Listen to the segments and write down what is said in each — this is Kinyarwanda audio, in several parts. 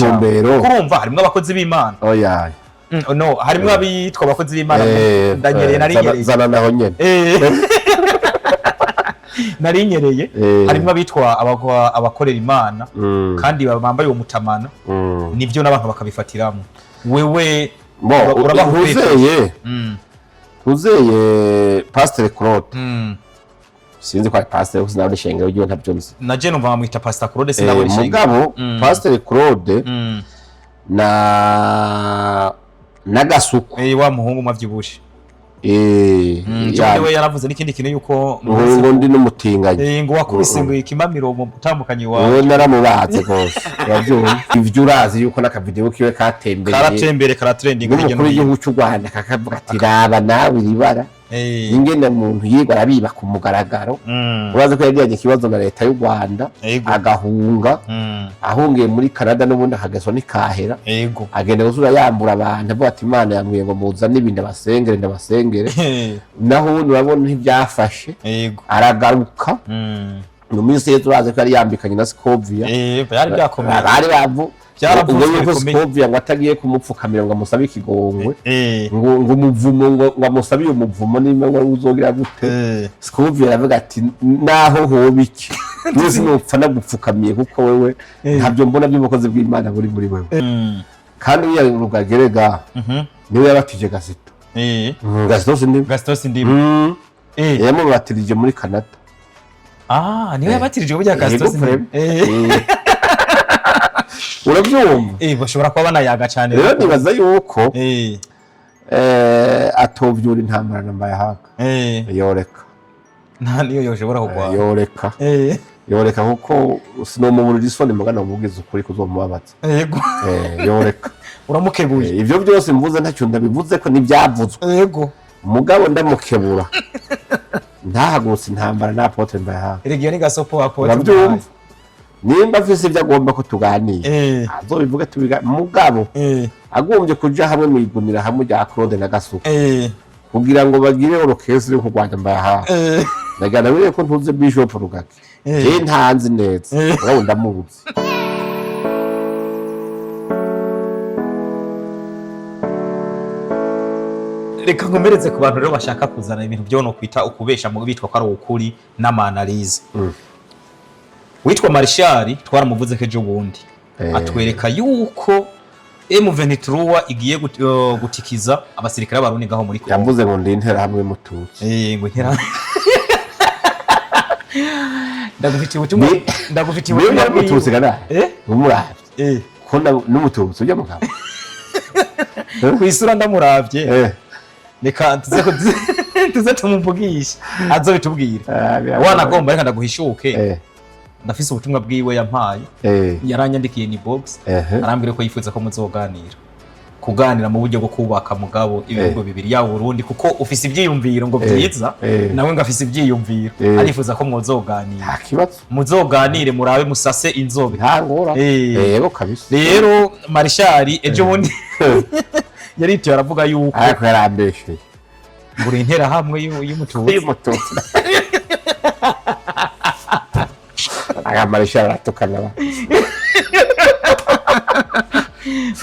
intumbero kurumva harimwe abakozi b'Imana oya no harimwe abitwa abakozi b'Imana ndanyereye narinyereye zana naho nyene narinyereye harimwe abitwa abakorera Imana kandi bambaye uwo mutamana nivyo n'abantu bakabifatiramo wewe uzeye Pastor Claude sinzi ko ari Pastor gusa nawe shengero ryo ntabyo nzi naje numva bamwita Pastor Claude sinabone shengero mugabo Pastor Claude na gasuku wa muhungu mwavyibushe we yaravuze n'ikindi kintu yuko ngo ndi n'umutinganye ngo wakubise ngo ikimamiro mu utambukanye wawe we naramubatse gose yavyumva ivyo urazi yuko naka video kiwe karatrending n'umukuru w'igihugu cy'u Rwanda kakavuga ati raba nawe ribara ingene umuntu yiga arabiba ku mugaragaro uraza ko yagiye ikibazo na leta y'u Rwanda agahunga ahungiye muri Canada n'ubundi akageswa n'ikahera agenda gusura yambura abantu avuga ati Imana yamwiye ngo muza n'ibindi ndabasengere naho urabona ntibyafashe aragaruka mu minsi yetu uraza ko yari yambikanye na Scovia byari byakomeye bari bavu byaravuze ko Scovia ngo atagiye kumupfukamira ngo amusabe ikigongwe ngo umuvumo ngo amusabiye umuvumo nimba ngo uzogira gute Scovia aravuga ati naho hobiki nzi nopfa nagupfukamiye kuko wewe ntabyo mbona by'umukozi bw'Imana buri muri wewe kandi uya rugagerega niwe yabatije Gasito Gasito sindi yamubatirije muri Canada niwe yabatirije burya Gasito sindi urabyumva bashobora kuba banayaga cyane rero nibaza yuko atovyura intambara na MBAYAHAGA yoreka nta niyo yoshobora kugwa yoreka kuko sinomubura isoni magana mugize ukuri kuzomubabaza yego yoreka uramukebuye ivyo byose mvuze ntacyo ndabivuze ko nibyavuzwe yego mugabo ndamukebura ntahagutse intambara na Apôtre MBAYAHAGA region gasopo Apôtre urabyumva nimba afise ivyo agomba ko tuganira azobivuga tubiga mugabo agombye kuja hamwe mwigunira hamwe rya Claude na Gasuku kugira ngo bagire orokestre yo kurwanya MBAYAHAGA nagana bire ko ntuze Bishop Rugagi ntanzi neza uraho ndamubuze reka nkomereze ku bantu rero bashaka kuzana ibintu byo no kwita ukubesha mu bitwa ko ari ukuri n'amanalize witwa Marshal twaramuvuze ko ejo bundi atwereka yuko M23 igiye gutikiza abasirikare barundi ngaho muri Kongo yavuze ngo ndi intera hamwe mututsi ngo intera ndagufitiye ubutumwa mututsi kana umuravye ko n'umututsi ujya mugabo kwisura ndamuravye reka tuze tumuvugisha azobitubwira wanagomba reka ndaguhishuke ndafise ubutumwa bwiwe yampaye yaranyandikiye ni box arambwira ko yifuza ko kuganira mu buryo bwo kubaka mugabo ibihugu bibiri ya Burundi kuko ufise ibyiyumviro ngo byiza nawe ngafise ibyiyumviro arifuza ko mwozoganira muzoganire murabe musase inzobe ntangora yego kabisa rero Marshal ejo bundi yaritiye aravuga yuko ariko yarambeshe nguri intera hamwe y'umututsi Marshal aratukana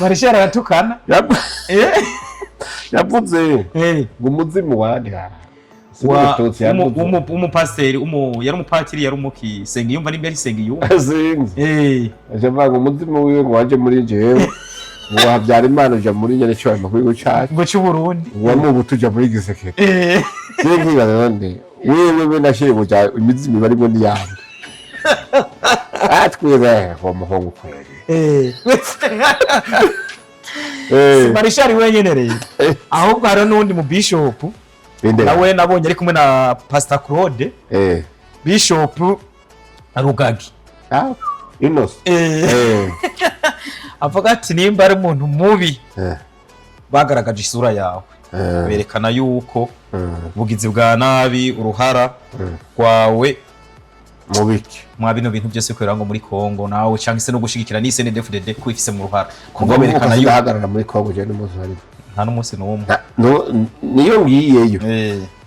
Marshal aratukana yavuze ngo umuzimu wandi umupasiteri yari umupatiri yari umuki senga yumva nimba ari senga yumva aje avuga umuzimu wiwe ngo waje muri jewe ngo habyara Imana uja muri nyene cyo amakuru gucaca ngo cy'u Burundi ngo mu butuja muri giseke sinki bazonde wewe nashire buja imizimu barimo ni yandi atwize ko muhongo kweli Marshal wenyene rero ahubwo hari n'undi mu bishop nawe nabonye ari kumwe na Pastor Claude Bishop Rugagi avuga ati nimba ari umuntu mubi bagaragaje isura yawe berekana yuko ubugizi bwa nabi uruhara rwawe mubiki mwa bino bintu byose kwera ngo muri Kongo nawe cyangwa se no gushigikira ni CNDD-FDD kwifise mu ruhara kuko berekana yuko hagarara muri Kongo je n'umunsi hari nta n'umunsi n'umwe niyo ngiyeyo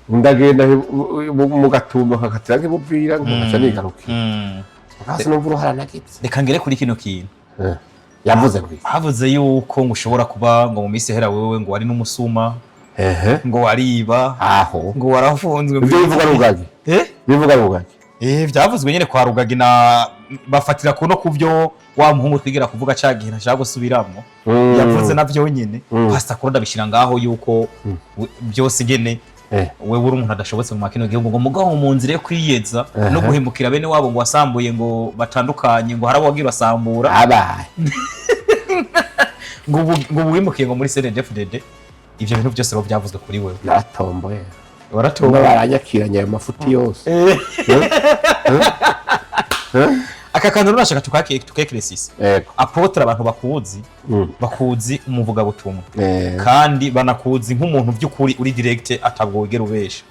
ndagenda mu gatumba kakatira nk'ibubwira ngo aca nigaruka hasi no vuruhara nagitse reka ngere kuri kino kintu havuze yuko ngushobora kuba ngo mu minsi hera wewe ngo wari n'umusuma ngo wariba ngo warafunzwe ibyo bivuga rugagi byavuzwe nyene kwa rugagi na bafatira kuno kuvyo wa muhungu twigira kuvuga cagihe ntashaka gusubiramo yavuze navyo nyene Pastor Claude bishira ngaho yuko byose gene wewe uri umuntu adashobotse mu makino gihugu ngo mugaho mu nzire yo kwiyeza no guhemukira bene wabo ngo wasambuye ngo batandukanye ngo harabo wagira wasambura abaye ngo wimukiye ngo muri CNDD-FDD ivyo bintu byose ro byavuzwe kuri wewe natomboye waratomba baranyakiranye ayo mafuti yose aka kantu runashaka tukekeresisa Apôtre abantu bakuzi umuvuga butumwa kandi banakuzi nk'umuntu by'ukuri uri direct atabwo wigera ubesha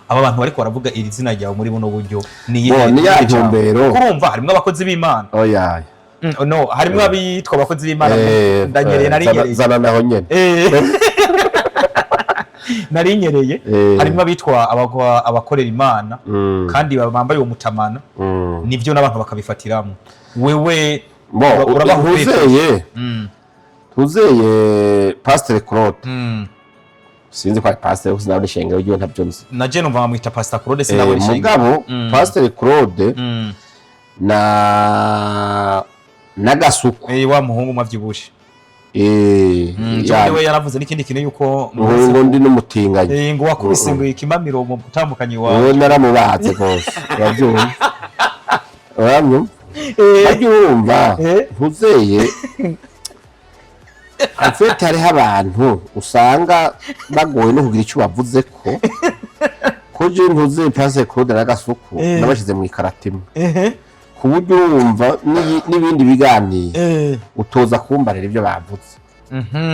aba bantu bariko baravuga iri zina ryawe muri buno buryo ni yajumbero kurumva harimo abakozi b'Imana no harimo abitwa abakozi b'Imana ndanyereye nari zana naho nyene narinyereye harimo abitwa abakorera Imana kandi bambaye uwo mutamana nivyo n'abantu bakabifatiramo wewe tuzeye Pastor Claude sinzi kwa Pastor usina n'ishengero ryo ntavyo nzi naje numva bamwita Pastor Claude sinabona ishengero mugabo Pastor Claude na gasuku wa muhungu mwavyibushe we yaravuze n'ikindi kintu yuko ngo ndi n'umutinganye ngo wakubise ngo ikimamiro mu gutambukanye wawe naramubatse gose yavyumva abyumva ntuzeye afite hariho abantu usanga bagoye no kugira icyo bavuze ko je ntuzeye Pastor Claude na gasuku nabashize mu ikaratima ku buryo wumva n'ibindi biganiye utoza kumbarira ibyo bavuze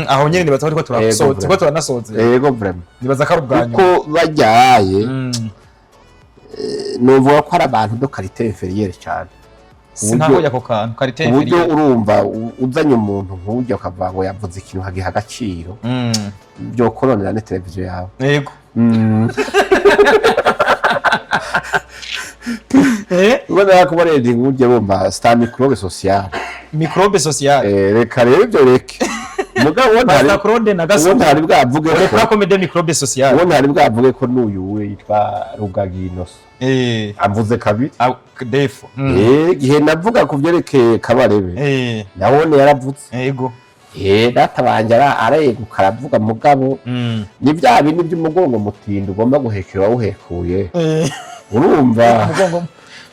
aho nyene nibaza ko turasoze ko turanasoze yego vraiment nibaza ko ubwanyu ko bajyaye novuga ko ari abantu do qualité inférieure cyane sinaho yako kantu qualité inférieure uburyo urumva uzanye umuntu nk'ujya ukavango yavuze ikintu hagiha agaciro byo koronera ne televiziyo yawe yego ubona yakubona ndinguje bomba star microbe social reka rero ibyo reke mugabo Pastor Claude na gasuku ntari bwavuge ko comedy microbe social ntari bwavuge ko n'uyu we yitwa Rugaginos avuze kabiri defo gihe navuga ku byerekeye Kabarebe nabone yaravutse yego data banje arayegukara aravuga mugabo ni bya bindi by'umugongo mutindo ugomba guhekera uhekuye urumva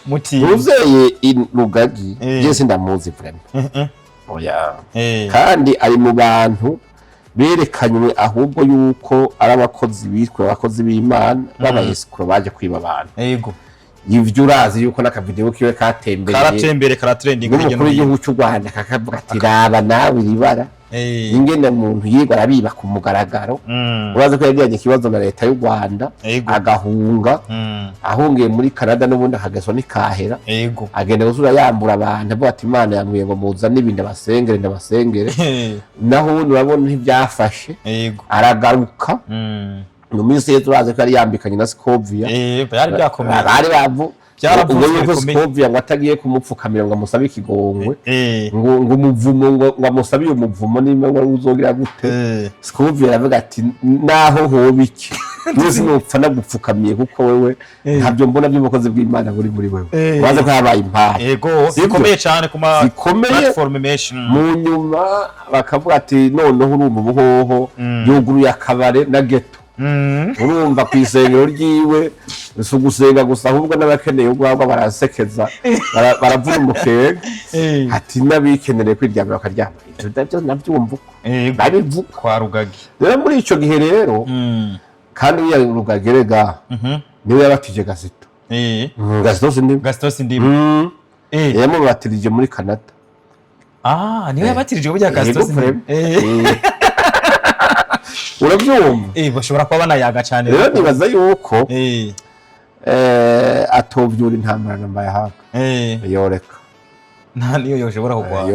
mutindo uzeye Rugagi yese ndamuzi vraiment oya kandi ari mu bantu berekanywe ahubwo yuko ari abakozi bitwa abakozi b'Imana b'abayescro baje kwiba abantu yego ivyo urazi yuko n'akavideo kiwe karatembere karatrending n'umukuru w'igihugu cy'u Rwanda kakavuga ati raba nawe iribara ingene muntu yiga arabiba ku mugaragaro urazi ko yagiranye ikibazo na leta y'u Rwanda agahunga ahungiye muri Canada n'ubundi akageso nikahera agenda gusura yambura abantu avuga ati Imana yamwiye ngo muza n'ibindi ndabasengere naho urabona ntibyafashe aragaruka no minsi yetu urazi ko ari yambikanye na Scovia byari byakomeye bari bavu byaravuye ko Scovia ngo atagiye kumupfukamira ngo amusabe ikigongwe ngo umuvumo ngo amusabiye umuvumo nimba ngo uzogira gute Scovia aravuga ati naho hobiki mwese nopfa nagupfukamiye kuko wewe ntabyo mbona by'umukozi bw'Imana buri muri wewe waza ko habaye impaka yego zikomeye cyane kuma platform mesh mu nyuma bakavuga ati noneho uri umuhoho yuguruye akabare na ghetto urumva kwisengero ryiwe sugusenga gusa ahubwo n'abakeneye ubwabo barasekeza baravuga umukega ati nabikenere kwiryama bakaryama ibyo nabyumva babivuga kwa Rugagi rero muri ico gihe rero kandi uya Rugagi rega niwe yabatije Gasito Gasito sindi yamubatirije muri Canada niwe yabatirije burya Gasito sindi urabyumva bashobora kuba banayaga cyane rero nibaza yuko atovyura intambara n'ambayahaga yoreka nta niyo yoshobora kugwa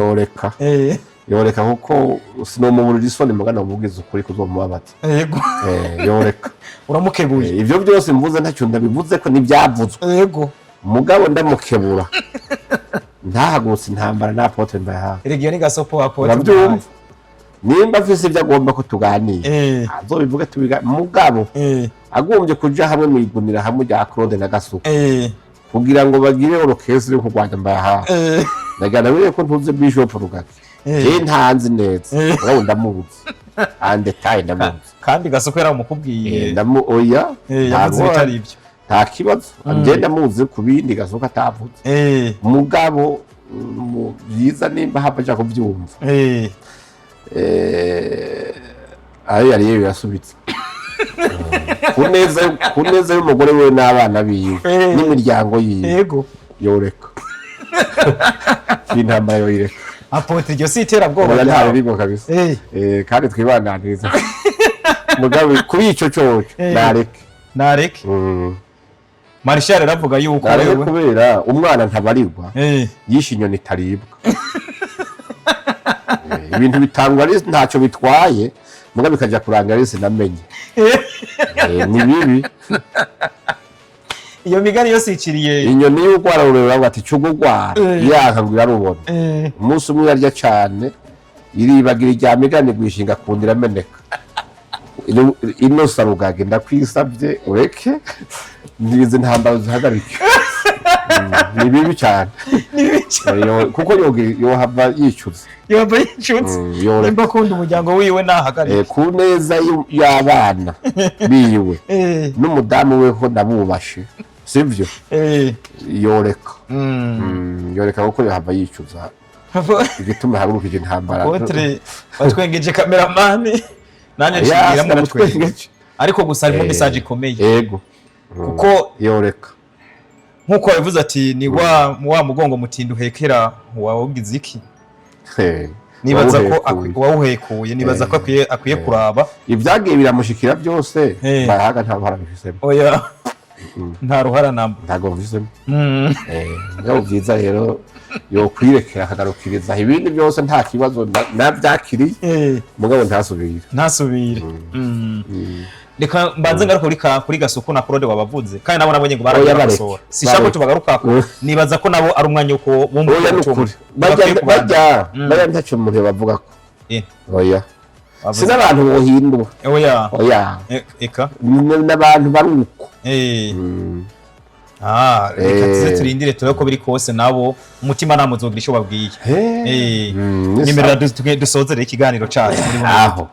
yoreka kuko sinomuburira isoni mugana umugize ukuri kuzomubabaza yego yoreka uramukebuye ivyo byose mvuze ntacyo ndabivuze ko nibyavuzwe yego mugabo ndamukebura ntahagutse intambara na Apôtre MBAYAHAGA Erega ni gasopo Apôtre urabyumva nimba afise ibyo agomba ko tuganira azobivuge tubiga mugabo agombye kuja hamwe mwigunira hamwe rya Claude na Gasuku kugira ngo bagire orokestre yo kurwanya MBAYAHAGA ndagana bire ko ntuze Bishop Rugagi ntanzi neza uraho ndamuzi ande tayi ndamuzi kandi Gasuku yaramukubwiye oya yavuze bitari ibyo nta kibazo agenda muzi ku bindi Gasuku atavuze mugabo byiza nimba hapaja kubyumva ayo yari Uyasubitse kuneza y'umugore we n'abana biwe n'imiryango yiwe yego yoreka intambara yoyireka Apôtre iryo si iterabwoba nta rimo kabisa kandi twibandaniriza mugabo kuri ico cyo nareke Marshal aravuga yuko wewe kubera umwana ntabarirwa yishe inyoni itaribwa ibintu bitangwa ari ntacyo bitwaye muga bikaja kuranga ari sinamenye ni bibi iyo migani yose iciriye inyoni y'ugwara ureba ati cugugwara yakangwira arubona umunsi umwe yarya cyane iribagira rya migani gwishinga kundira ameneka ino sarugage ndakwisabye ureke nize ntambaro zihagarike ni bibi cyane kuko yohava yicuza nimba akunda umuryango wiwe nahagarike ku neza y'abana biwe n'umudamu we ko ndabubashe sivyo yoreka kuko yohava yicuza igituma hagurukije intambara Apôtre batwengeje cameraman nanye nshigiramwe batwengeje ariko gusa harimo message ikomeye yego kuko yoreka nkuko yavuze ati ni wa mugongo mutinda uhekera wawugize iki nibaza ko wawuhekuye nibaza ko akwiye kuraba ibyagiye biramushikira byose MBAYAHAGA nta ruhara bifisemo oya nta ruhara namba ntago bifisemo yo byiza rero yo kwirekera akagarukiriza ibindi byose nta kibazo nabyakiriye mugabo ntasubira reka mbanze ngaruka kuri Gasuku na Claude wabavuze kandi nabo nabonye ngo barabasora sishaka tubagaruka nibaza ko nabo ari umwanya uko oya nukuri bajya ntacyo umuntu bavuga ko oya sina abantu bohindwa oya eka n'abantu baruko reka tuze turindire turebe ko biri kose nabo umutima namuzogira icyo babwiye nimerera dusozere ikiganiro cyacu muri aho